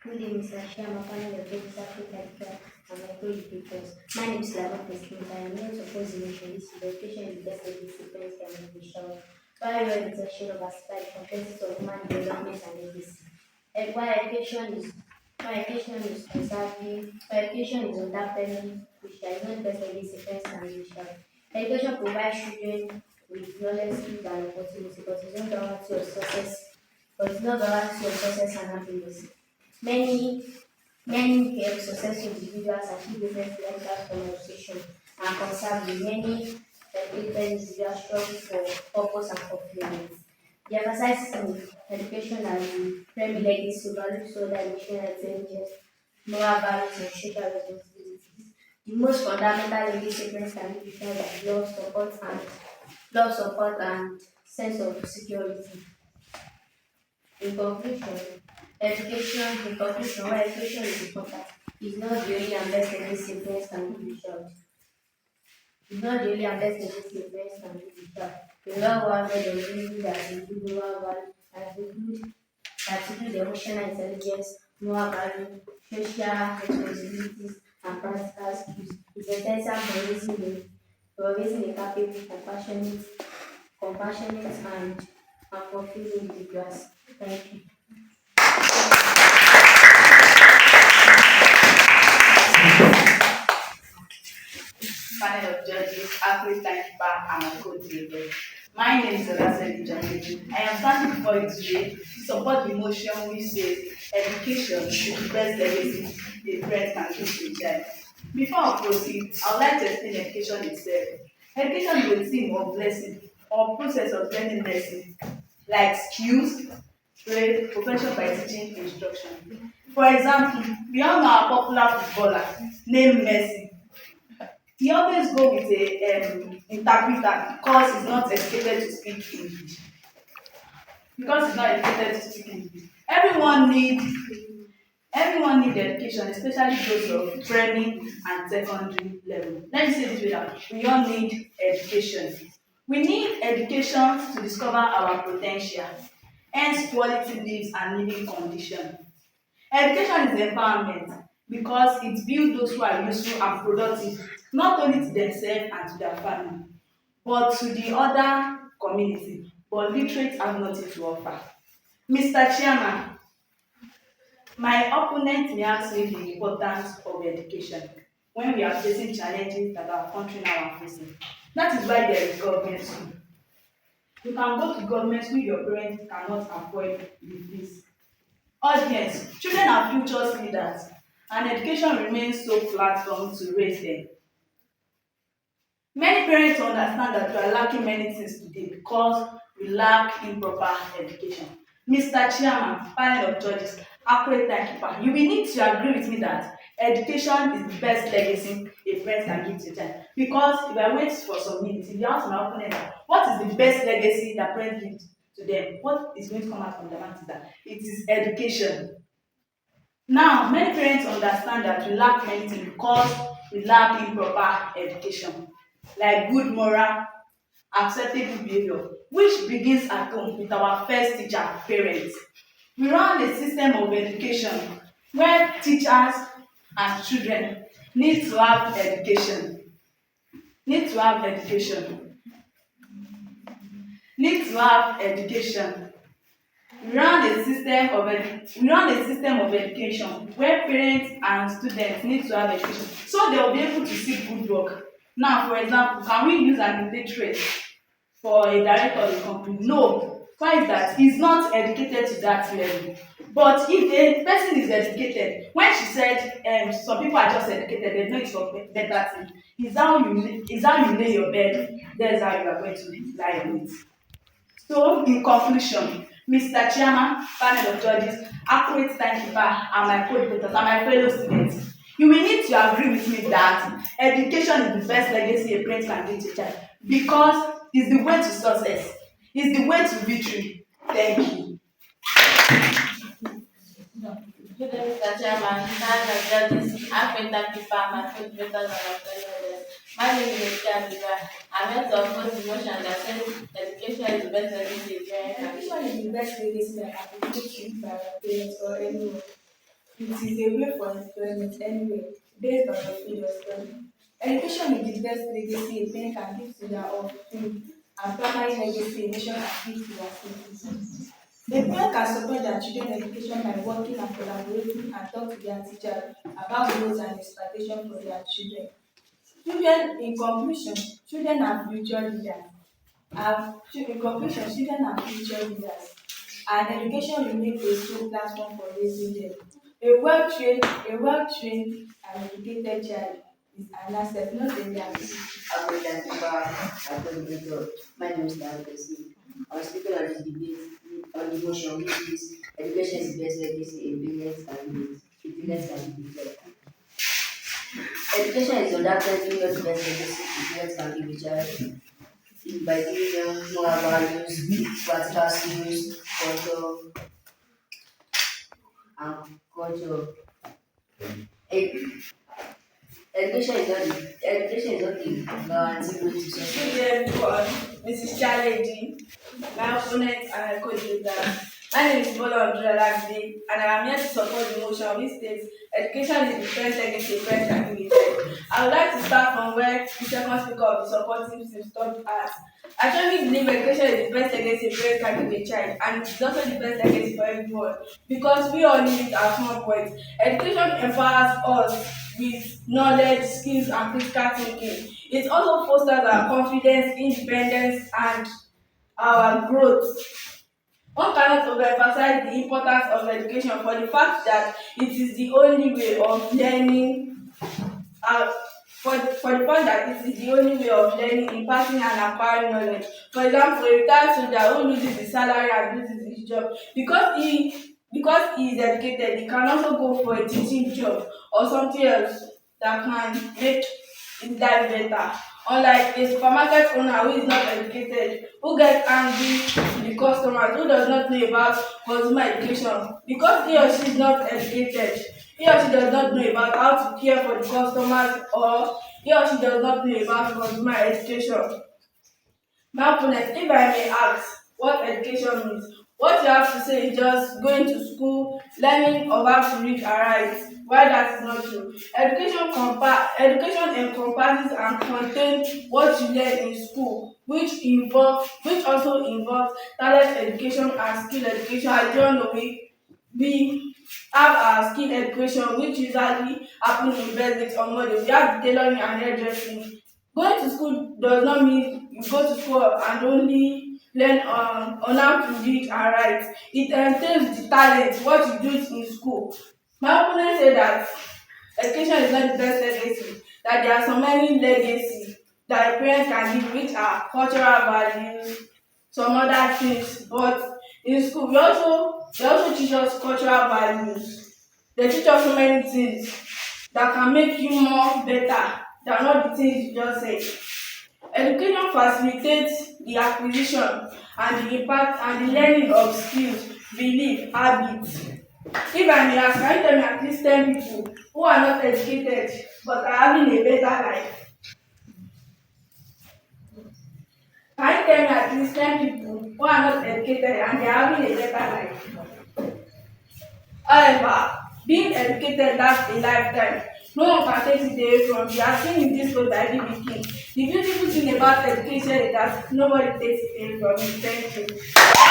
Good day, Mr. Shyam, panel of Davis Africa and my co-educators. My name is Lama Peskin. I am here to oppose the motion. This is education is the best of disciplines can be shown. Why well is a share of aspect context of human development and legacy. Why education is conserving, why education is underpenetrated, which is not best of disciplines can be shown. Education provides children with knowledge, skills, and opportunity, but it's not guarantee of success, and happiness. Many Many successful individuals achieve different levels from education and conserve the many individuals struggle for purpose and fulfillment. The emphasize in education as the primary legacy values so that emotional intelligence, moral values, and social responsibilities. The most fundamental legacy principles can be defined as love, support, and sense of security. In conclusion, why education is important, is not the only and best against influence can be shot. It's not the only and best against influence can be shot. The law one made of reason that include moral value and include emotional intelligence, moral value, social responsibilities, and practical skills. It's essential for raising a capable, compassionate, and fulfilling individuals. Thank you. Panel of judges, African Bank, and my co-creator. My name is Olaseni Jandeji. I am standing before you today to support the motion which says education is the best legacy a parent can give to a child. Before I proceed, I would like to explain education itself. Education is a theme of lesson or process of learning lesson like skills, trade, profession by teaching instruction. For example, we all know our popular footballer named Messi. He always go with a interpreter because he's not educated to speak English. Because he's not educated to speak English. Everyone need education, especially those of primary and secondary level. Let me say this way that we all need education. We need education to discover our potential, hence quality lives and living condition. Education is empowerment because it builds those who are useful and productive not only to themselves and to their family but to the other community, but literate have nothing to offer. Mr. Chairman, my opponent may ask me the importance of education when we are facing challenges that our country now are facing. That is why there is government school. You can go to government school, your parents cannot afford the fees. Audience, children are future leaders and education remains so platform to raise them. Many parents understand that we are lacking many things today because we lack improper education. Mr. Chairman, panel of judges, accurate timekeeper, you will need to agree with me that education is the best legacy a parent can give to a child. Because if I wait for some minutes, if you ask my opponent what is the best legacy that parents give to them, what is going to come out from their mouth is that it is education. Now, many parents understand that we lack many things because we lack improper education, like good moral, acceptable behavior, which begins at home with our first teacher, parents. We run a system of education where teachers and children need to have education, need to have education, need to have education. We run a system of education where parents and students need to have education so they will be able to see good work. Now, for example, can we use an illiterate for a director of a company? No. Why is that? He's not educated to that level. But if a person is educated, when she said some people are just educated, they know it's for better thing. Is how you lay your bed, that's how you are going to lie on it. So, in conclusion, Mr. Chairman, panel of judges, accurate timekeeper, and my co-debaters and my fellow students, you will need to agree with me that education is the best legacy a parent can give to a child because it's the way to success, it's the way to victory. Thank you. Good day, Mr. Chairman, Madam Judges, African Keeper, my food makers, and my fellow. My name is Kabiba. I'm here to oppose the motion that says education is the best legacy a parent can Education is the best legacy that can be given to by our parents or anyone. It is a way for employment anyway, based on your field of study. Education is the best legacy a parent can give to their own field and primary legacy a nation can give to their citizens. A parent can support their children's education by working and collaborating and talk to their teachers about goals and expectations for their children. Children, in conclusion, children are future leaders. In conclusion, children are future leaders, and education remains a strong platform for raising them. A well-trained and educated child is an asset, not a liability. My name is Darbesi. I was speaking on the debate on the motion which is education is the best legacy a parent can leave. A parent can leave a child. Education is undoubtedly not the best legacy a parent can leave a child. By giving them moral values, practical skills, culture. Ed- education is not the guarantee way to success. Children one, Mrs. Challenging, my opponent and my co-leader. My name is Bola Oduralagbe and I am here to support the motion which states education is the first legacy parents can give a child. I would like to start from where the second speaker of the supporting team stopped at. I truly believe education is the best legacy parents can give a child and it is also the best legacy for everyone because we all need it at some point. Education empowers us with knowledge, skills and critical thinking. It also fosters our confidence, independence and our growth. One cannot overemphasize the importance of education for the fact that it is the only way of learning, for the fact that it is the only way of learning, imparting and acquiring knowledge. For example, a retired soldier who loses his salary and loses his job because he is educated, he can also go for a teaching job or something else that can make his life better. Unlike a supermarket owner who is not educated, who gets angry to the customers, who does not know about consumer education, because he or she is not educated, he or she does not know about how to care for the customers, or he or she does not know about consumer education. My opponent, if I may ask what education means, what you have to say is just going to school, learning of how to read and write. Why that is not true. Education encompasses and contains what you learn in school, which also involves talent education and skill education. As you all know, we have our skill education, which usually happens in basics or model. We have tailoring and hairdressing. Going to school does not mean you go to school and only learn on how to read and write. It entails the talent, what you do in school. My opponent said that education is not the best legacy, that there are so many legacy that a parent can give, which are cultural values, some other things. But in school, they also teach us cultural values. They teach us so many things that can make you more better than all the things you just said. Education facilitates the acquisition and the impact and the learning of skills, belief, habits. If I may ask, can you tell me at least 10 people who are not educated but are having a better life? Can you tell me at least 10 people who are not educated and they are having a better life? However, being educated lasts a lifetime. No one can take it away from you. As seen in this book by B.B. King. The beautiful thing about education is that nobody takes it away from you. Thank you.